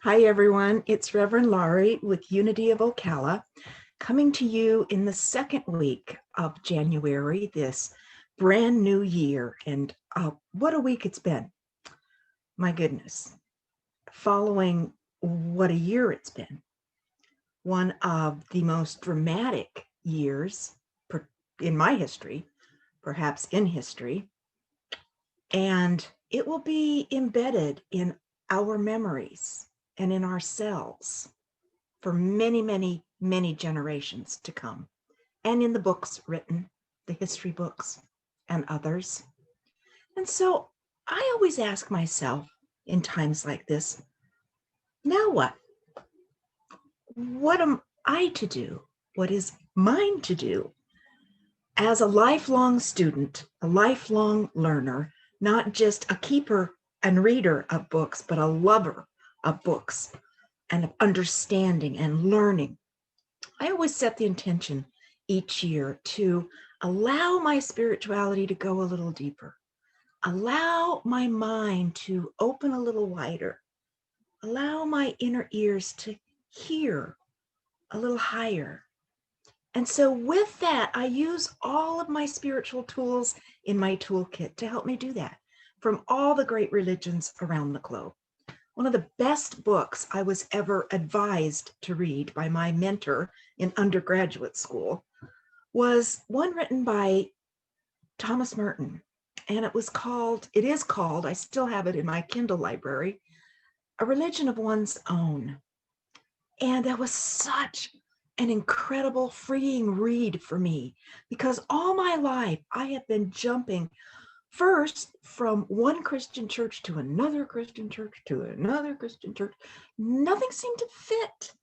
Hi, everyone. It's Reverend Laurie with Unity of Ocala, coming to you in the second week of January, this brand new year. And what a week it's been. My goodness. Following what a year it's been. One of the most dramatic years in my history, perhaps in history. And it will be embedded in our memories and in ourselves for many, many, many generations to come, and in the books written, the history books and others. And so I always ask myself in times like this, now what? What am I to do? What is mine to do? As a lifelong student, a lifelong learner, not just a keeper and reader of books, but a lover of books and of understanding and learning, I always set the intention each year to allow my spirituality to go a little deeper, allow my mind to open a little wider, allow my inner ears to hear a little higher. And so with that, I use all of my spiritual tools in my toolkit to help me do that from all the great religions around the globe. One of the best books I was ever advised to read by my mentor in undergraduate school was one written by Thomas Merton. And it is called, I still have it in my Kindle library, A Religion of One's Own. And that was such an incredible, freeing read for me because all my life I have been jumping first from one Christian church to another Christian church to another Christian church. Nothing seemed to fit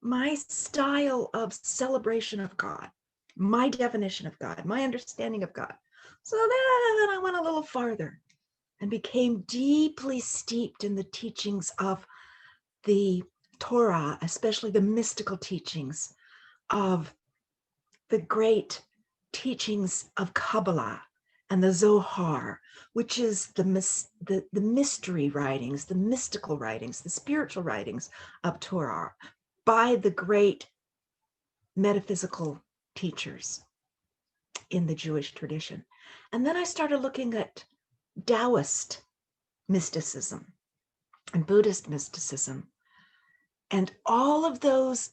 my style of celebration of God, my definition of God, my understanding of God. So then I went a little farther and became deeply steeped in the teachings of the Torah, especially the mystical teachings of the great teachings of Kabbalah and the Zohar, which is the mystery writings, the mystical writings, the spiritual writings of Torah by the great metaphysical teachers in the Jewish tradition. And then I started looking at Taoist mysticism and Buddhist mysticism and all of those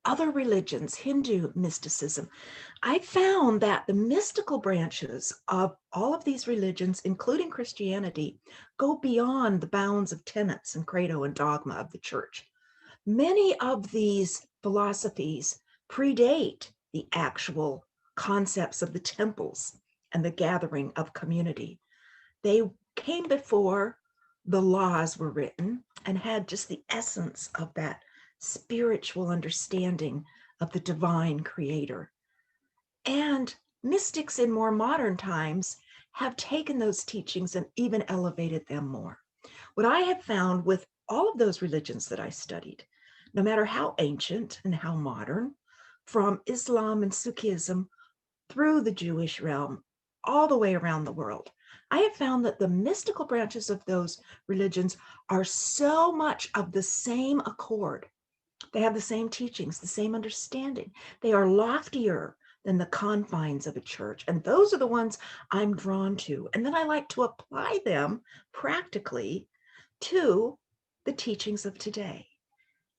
other religions, Hindu mysticism. I found that the mystical branches of all of these religions, including Christianity, go beyond the bounds of tenets and credo and dogma of the church. Many of these philosophies predate the actual concepts of the temples and the gathering of community. They came before the laws were written and had just the essence of that spiritual understanding of the divine creator. And mystics in more modern times have taken those teachings and even elevated them more. What I have found with all of those religions that I studied, no matter how ancient and how modern, from Islam and Sufism through the Jewish realm, all the way around the world, I have found that the mystical branches of those religions are so much of the same accord. They have the same teachings, the same understanding. They are loftier than the confines of a church. And those are the ones I'm drawn to. And then I like to apply them practically to the teachings of today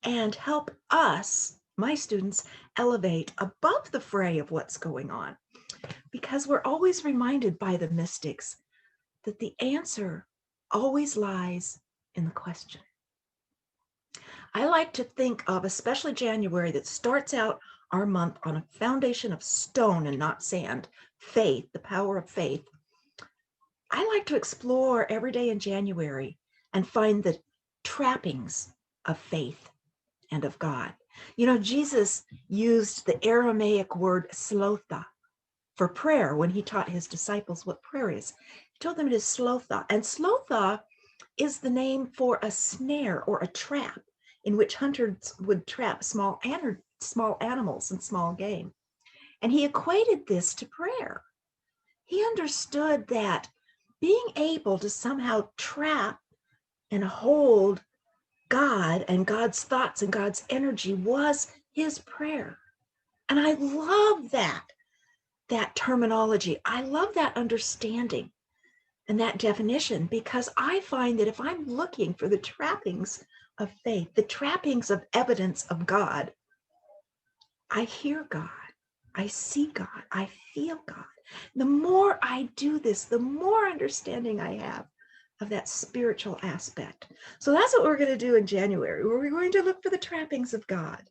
and help us, my students, elevate above the fray of what's going on. Because we're always reminded by the mystics that the answer always lies in the question. I like to think of, especially January, that starts out our month on a foundation of stone and not sand, faith, the power of faith. I like to explore every day in January and find the trappings of faith and of God. You know, Jesus used the Aramaic word slotha for prayer when he taught his disciples what prayer is. He told them it is slotha, and slotha is the name for a snare or a trap in which hunters would trap small animals and small game. And he equated this to prayer. He understood that being able to somehow trap and hold God and God's thoughts and God's energy was his prayer. And I love that terminology. I love that understanding and that definition, because I find that if I'm looking for the trappings of faith, the trappings of evidence of God, I hear God, I see God, I feel God. The more I do this, the more understanding I have of that spiritual aspect. So that's what we're going to do in January. We're going to look for the trappings of God.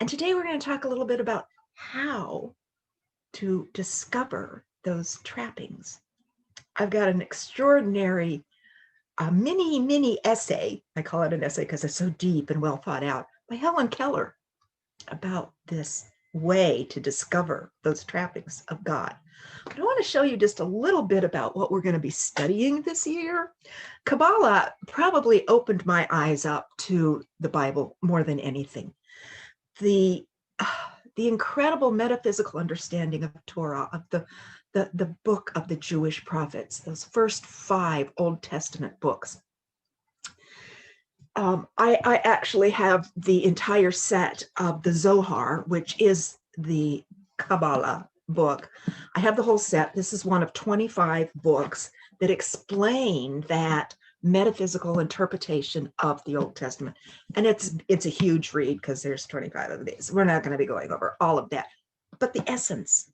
And today we're going to talk a little bit about how to discover those trappings. I've got an extraordinary mini essay. I call it an essay because it's so deep and well thought out, by Helen Keller, about this way to discover those trappings of God. But I want to show you just a little bit about what we're going to be studying this year. Kabbalah probably opened my eyes up to the Bible more than anything. The incredible metaphysical understanding of Torah, of the book of the Jewish prophets, those first 5 Old Testament books. I actually have the entire set of the Zohar, which is the Kabbalah book. I have the whole set. This is one of 25 books that explain that metaphysical interpretation of the Old Testament. And it's a huge read because there's 25 of these. We're not going to be going over all of that. But the essence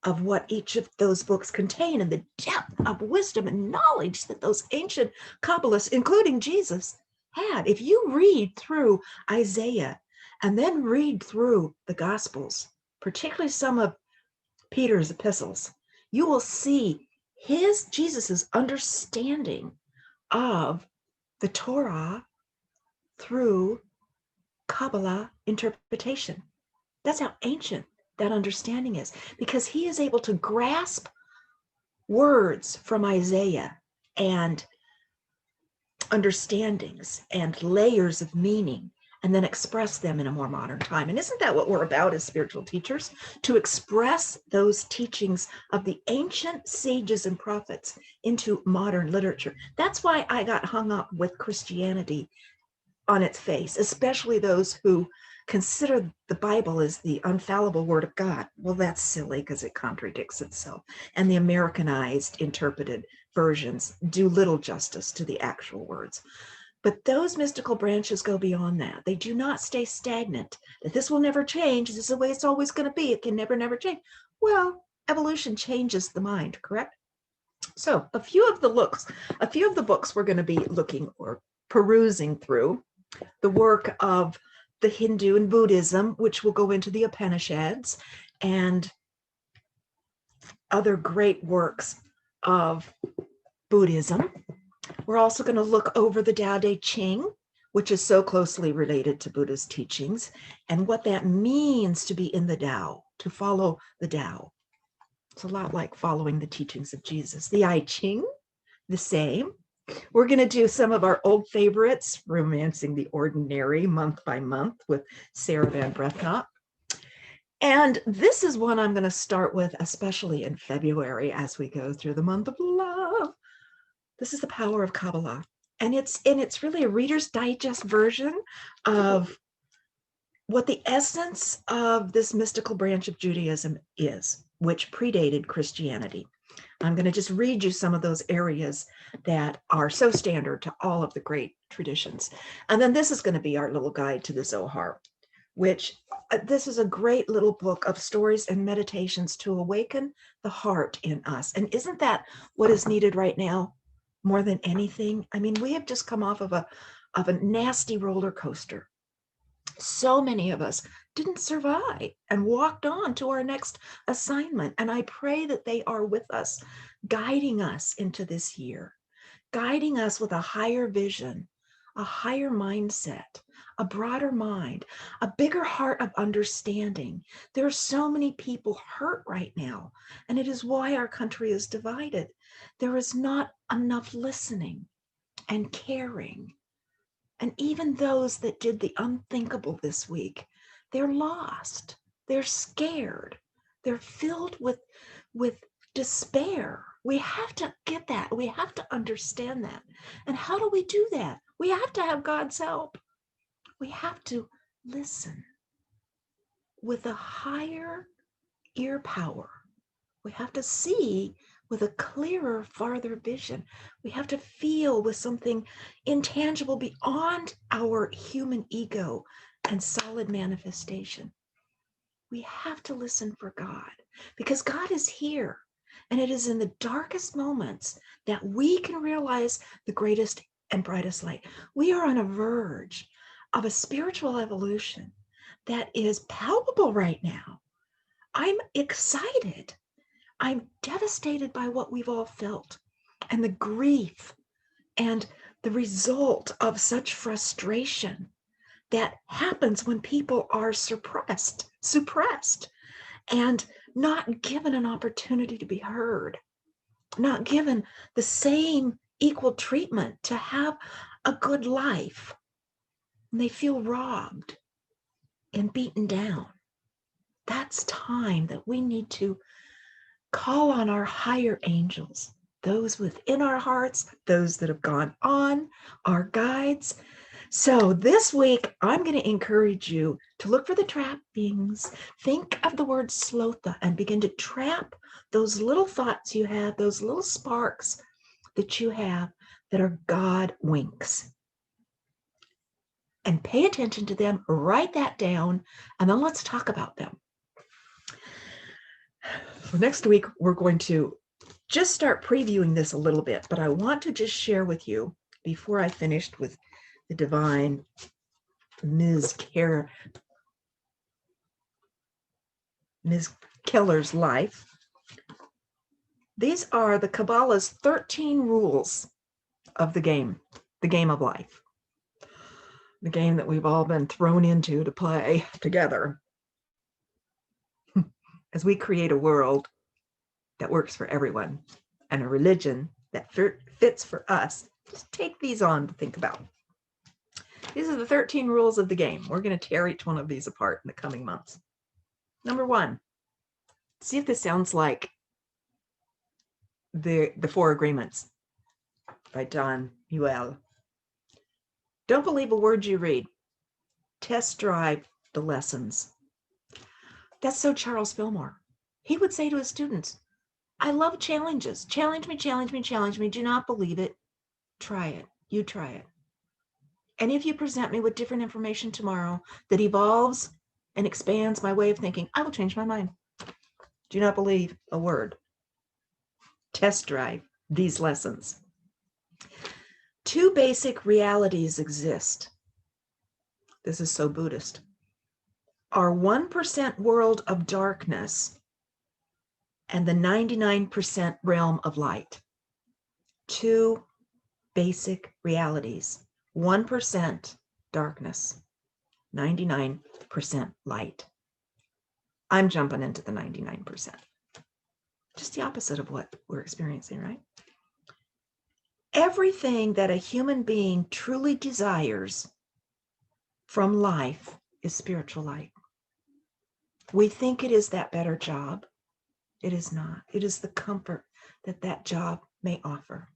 of what each of those books contain and the depth of wisdom and knowledge that those ancient Kabbalists, including Jesus, had. If you read through Isaiah and then read through the Gospels, particularly some of Peter's epistles, you will see Jesus's understanding of the Torah through Kabbalah interpretation. That's how ancient that understanding is, because he is able to grasp words from Isaiah and understandings and layers of meaning and then express them in a more modern time. And isn't that what we're about as spiritual teachers? To express those teachings of the ancient sages and prophets into modern literature. That's why I got hung up with Christianity on its face, especially those who consider the Bible as the infallible word of God. Well, that's silly because it contradicts itself. And the Americanized interpreted versions do little justice to the actual words. But those mystical branches go beyond that. They do not stay stagnant, that this will never change. This is the way it's always going to be. It can never change. Well, evolution changes the mind, correct? So a few of the books we're going to be looking or perusing through, the work of the Hindu and Buddhism, which will go into the Upanishads, and other great works of Buddhism. We're also going to look over the Tao Te Ching, which is so closely related to Buddha's teachings, and what that means to be in the Tao, to follow the Tao. It's a lot like following the teachings of Jesus. The I Ching, the same. We're going to do some of our old favorites, Romancing the Ordinary, month by month, with Sarah Van Brethnot. And this is one I'm going to start with, especially in February as we go through the month of love. This is The Power of Kabbalah. And it's really a Reader's Digest version of what the essence of this mystical branch of Judaism is, which predated Christianity. I'm going to just read you some of those areas that are so standard to all of the great traditions. And then this is going to be our little guide to the Zohar, which this is a great little book of stories and meditations to awaken the heart in us. And isn't that what is needed right now more than anything? I mean, we have just come off of a nasty roller coaster. So many of us didn't survive and walked on to our next assignment. And I pray that they are with us, guiding us into this year, guiding us with a higher vision, a higher mindset, a broader mind, a bigger heart of understanding. There are so many people hurt right now, and it is why our country is divided. There is not enough listening and caring. And even those that did the unthinkable this week, they're lost. They're scared. They're filled with despair. We have to get that. We have to understand that. And how do we do that? We have to have God's help. We have to listen with a higher ear power. We have to see with a clearer, farther vision. We have to feel with something intangible beyond our human ego and solid manifestation. We have to listen for God because God is here. And it is in the darkest moments that we can realize the greatest and brightest light. We are on a verge of a spiritual evolution that is palpable right now. I'm excited. I'm devastated by what we've all felt and the grief and the result of such frustration that happens when people are suppressed, and not given an opportunity to be heard, not given the same equal treatment to have a good life. And they feel robbed and beaten down. That's time that we need to call on our higher angels, those within our hearts, those that have gone on, our guides. So this week, I'm going to encourage you to look for the trappings. Think of the word slotha and begin to trap those little thoughts you have, those little sparks that you have that are God winks. And pay attention to them, write that down, and then let's talk about them. So next week, we're going to just start previewing this a little bit, but I want to just share with you before I finished with the divine Ms. Keller's life. These are the Kabbalah's 13 rules of the game of life, the game that we've all been thrown into to play together as we create a world that works for everyone and a religion that fits for us. Just take these on to think about. These are the 13 rules of the game. We're going to tear each one of these apart in the coming months. Number 1, see if this sounds like the 4 Agreements by Don Miguel. Don't believe a word you read. Test drive the lessons. That's so Charles Fillmore. He would say to his students, I love challenges. Challenge me, challenge me, challenge me. Do not believe it. Try it. You try it. And if you present me with different information tomorrow that evolves and expands my way of thinking, I will change my mind. Do not believe a word. Test drive these lessons. 2 basic realities exist. This is so Buddhist. Our 1% world of darkness and the 99% realm of light. 2 basic realities. 1% darkness, 99% light. I'm jumping into the 99%. Just the opposite of what we're experiencing, right? Everything that a human being truly desires from life is spiritual light. We think it is that better job. It is not. It is the comfort that that job may offer.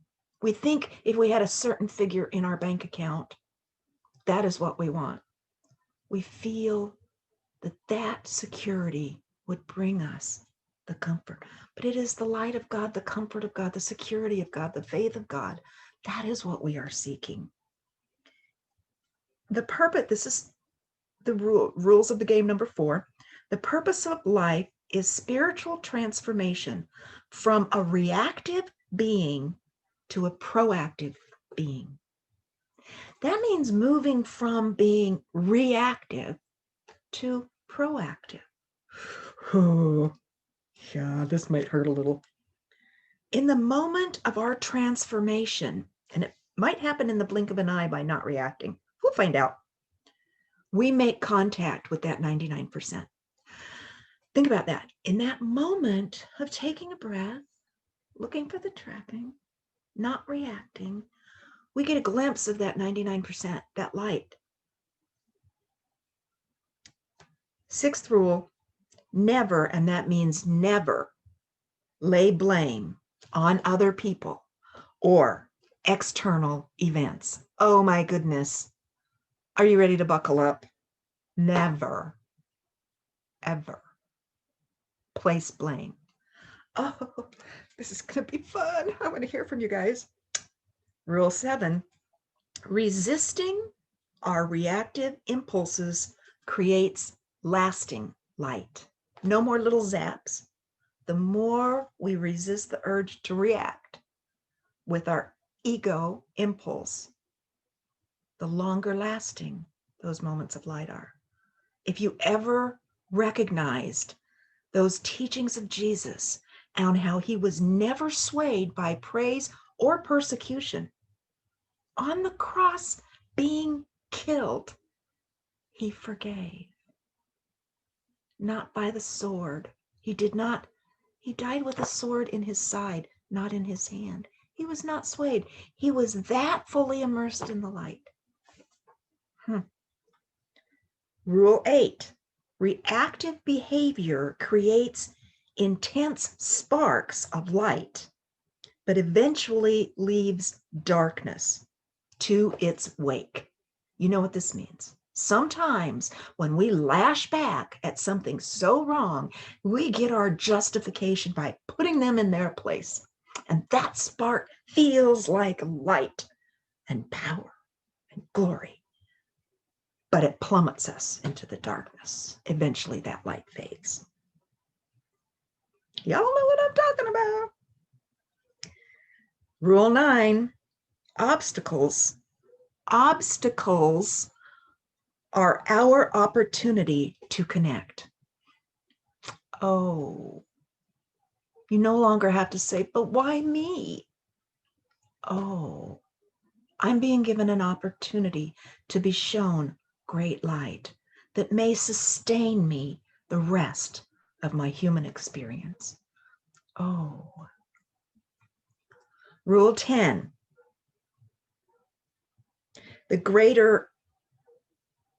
We think if we had a certain figure in our bank account, that is what we want. We feel that that security would bring us the comfort. But it is the light of God, the comfort of God, the security of God, the faith of God. That is what we are seeking. The purpose, this is the rules of the game number 4. The purpose of life is spiritual transformation from a reactive being to a proactive being. That means moving from being reactive to proactive. Oh, yeah, this might hurt a little. In the moment of our transformation, and it might happen in the blink of an eye by not reacting, we'll find out. We make contact with that 99%. Think about that. In that moment of taking a breath, looking for the trapping, not reacting, we get a glimpse of that 99%, that light. 6th rule, never, and that means never, lay blame on other people or external events. Oh my goodness. Are you ready to buckle up? Never, ever place blame. Oh, this is going to be fun. I want to hear from you guys. Rule 7, resisting our reactive impulses creates lasting light. No more little zaps. The more we resist the urge to react with our ego impulse, the longer lasting those moments of light are. If you ever recognized those teachings of Jesus and how he was never swayed by praise or persecution, on the cross being killed, he forgave. Not by the sword. He died with a sword in his side, not in his hand. He was not swayed. He was that fully immersed in the light. Rule 8, reactive behavior creates intense sparks of light, but eventually leaves darkness to its wake. You know what this means. Sometimes when we lash back at something so wrong, we get our justification by putting them in their place. And that spark feels like light and power and glory. But it plummets us into the darkness. Eventually that light fades. Y'all know what I'm talking about. Rule 9, obstacles. Obstacles are our opportunity to connect. Oh, you no longer have to say, but why me? Oh, I'm being given an opportunity to be shown great light that may sustain me the rest of my human experience. Oh. Rule 10, the greater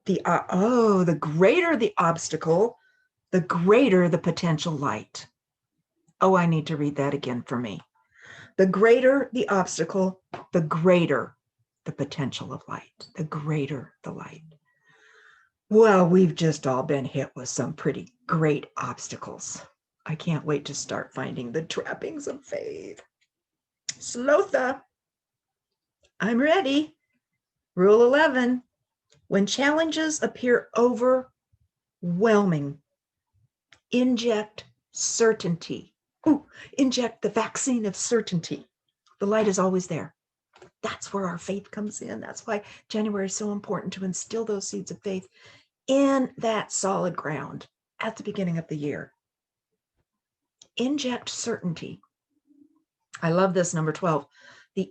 the obstacle, the greater the potential light. Oh, I need to read that again for me. The greater the obstacle, the greater the potential of light, the greater the light. Well, we've just all been hit with some pretty great obstacles. I can't wait to start finding the trappings of faith. Slotha, I'm ready. Rule 11, when challenges appear overwhelming, inject certainty. Ooh, inject the vaccine of certainty. The light is always there. That's where our faith comes in. That's why January is so important, to instill those seeds of faith in that solid ground at the beginning of the year. Inject certainty. I love this, number 12. The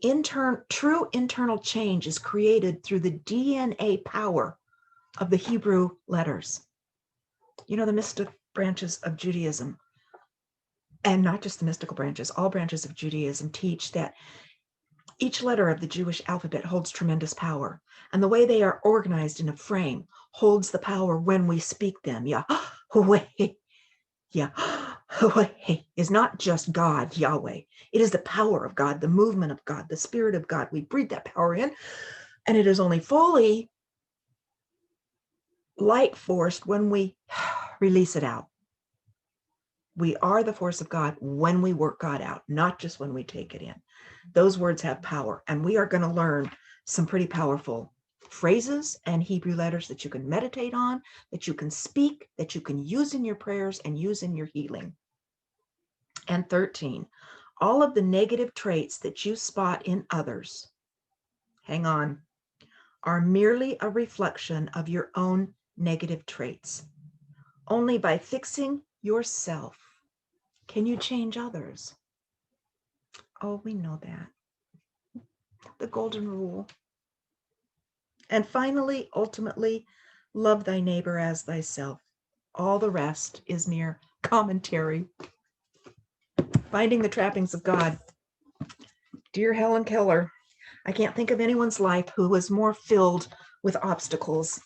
true internal change is created through the DNA power of the Hebrew letters. You know, the mystic branches of Judaism, and not just the mystical branches, all branches of Judaism teach that each letter of the Jewish alphabet holds tremendous power. And the way they are organized in a frame holds the power when we speak them. Yahweh, Yahweh is not just God, Yahweh. It is the power of God, the movement of God, the spirit of God. We breathe that power in, and it is only fully light forced when we release it out. We are the force of God when we work God out, not just when we take it in. Those words have power, and we are going to learn some pretty powerful phrases and Hebrew letters that you can meditate on, that you can speak, that you can use in your prayers and use in your healing. And 13, all of the negative traits that you spot in others, hang on, are merely a reflection of your own negative traits. Only by fixing yourself can you change others. Oh, we know that. The golden rule. And finally, ultimately, love thy neighbor as thyself. All the rest is mere commentary. Finding the trappings of God. Dear Helen Keller, I can't think of anyone's life who was more filled with obstacles,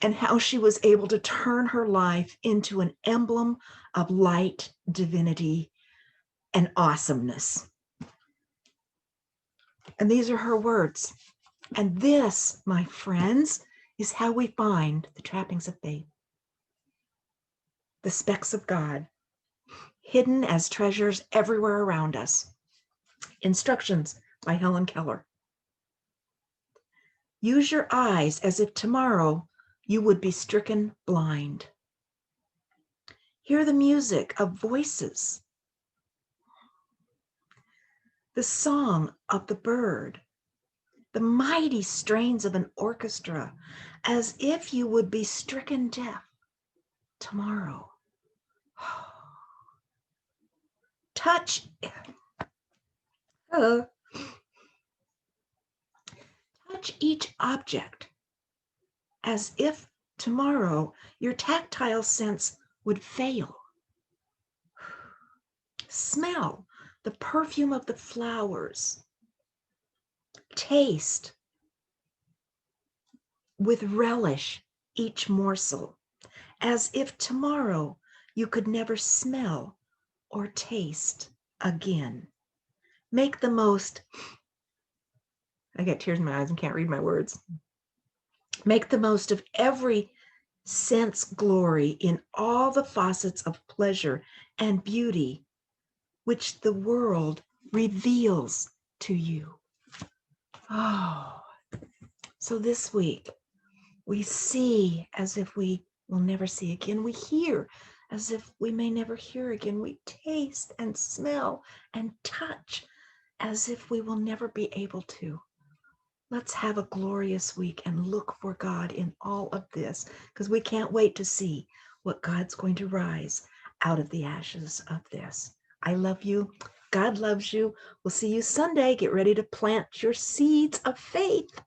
and how she was able to turn her life into an emblem of light, divinity, and awesomeness. And these are her words. And this, my friends, is how we find the trappings of faith, the specks of God, hidden as treasures everywhere around us. Instructions by Helen Keller. Use your eyes as if tomorrow you would be stricken blind. Hear the music of voices, the song of the bird, the mighty strains of an orchestra, as if you would be stricken deaf tomorrow. Touch each object as if tomorrow your tactile sense would fail. Smell the perfume of the flowers. Taste with relish each morsel, as if tomorrow you could never smell or taste again. Make the most, I get tears in my eyes and can't read my words. Make the most of every sense glory in all the facets of pleasure and beauty which the world reveals to you. Oh, so this week we see as if we will never see again. We hear as if we may never hear again. We taste and smell and touch as if we will never be able to. Let's have a glorious week and look for God in all of this, because we can't wait to see what God's going to rise out of the ashes of this. I love you. God loves you. We'll see you Sunday. Get ready to plant your seeds of faith.